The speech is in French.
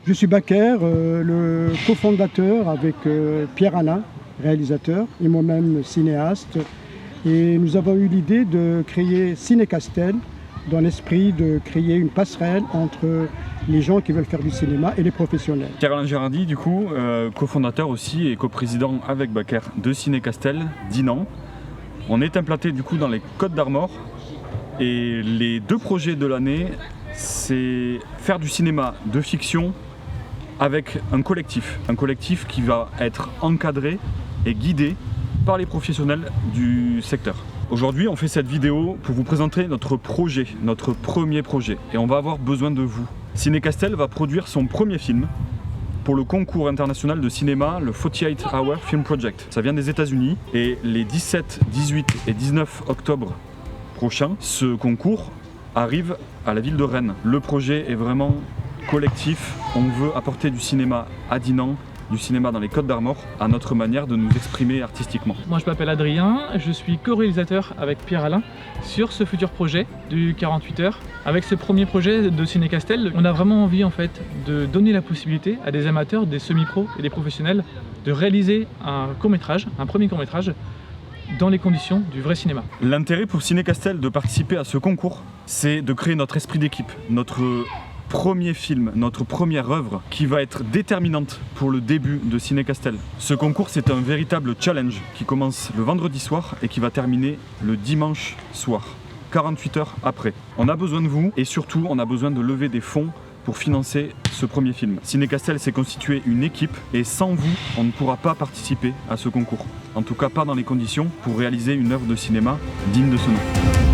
Je suis Baker, le cofondateur avec Pierre-Alain, réalisateur, et moi-même cinéaste. Et nous avons eu l'idée de créer Ciné-Castel dans l'esprit de créer une passerelle entre les gens qui veulent faire du cinéma et les professionnels. Pierre-Alain Gérardi, du coup, cofondateur aussi et coprésident avec Baker de Ciné-Castel, Dinan. On est implanté du coup dans les Côtes d'Armor et les deux projets de l'année, c'est faire du cinéma de fiction avec un collectif qui va être encadré et guidé par les professionnels du secteur. Aujourd'hui, on fait cette vidéo pour vous présenter notre projet, notre premier projet, et on va avoir besoin de vous. Ciné-Castel va produire son premier film pour le concours international de cinéma, le 48 Hour Film Project. Ça vient des États-Unis et les 17, 18 et 19 octobre prochains, ce concours arrive à la ville de Rennes. Le projet est vraiment collectif, on veut apporter du cinéma à Dinan, du cinéma dans les Côtes d'Armor, à notre manière de nous exprimer artistiquement. Moi je m'appelle Adrien, je suis co-réalisateur avec Pierre-Alain sur ce futur projet du 48 heures. Avec ce premier projet de Ciné-Castel, on a vraiment envie en fait de donner la possibilité à des amateurs, des semi-pros et des professionnels de réaliser un court-métrage, un premier court-métrage, dans les conditions du vrai cinéma. L'intérêt pour Ciné-Castel de participer à ce concours, c'est de créer notre esprit d'équipe, notre premier film, notre première œuvre qui va être déterminante pour le début de Ciné-Castel. Ce concours, c'est un véritable challenge qui commence le vendredi soir et qui va terminer le dimanche soir, 48 heures après. On a besoin de vous et surtout on a besoin de lever des fonds pour financer ce premier film. Ciné-Castel s'est constitué une équipe et sans vous, on ne pourra pas participer à ce concours. En tout cas pas dans les conditions pour réaliser une œuvre de cinéma digne de ce nom.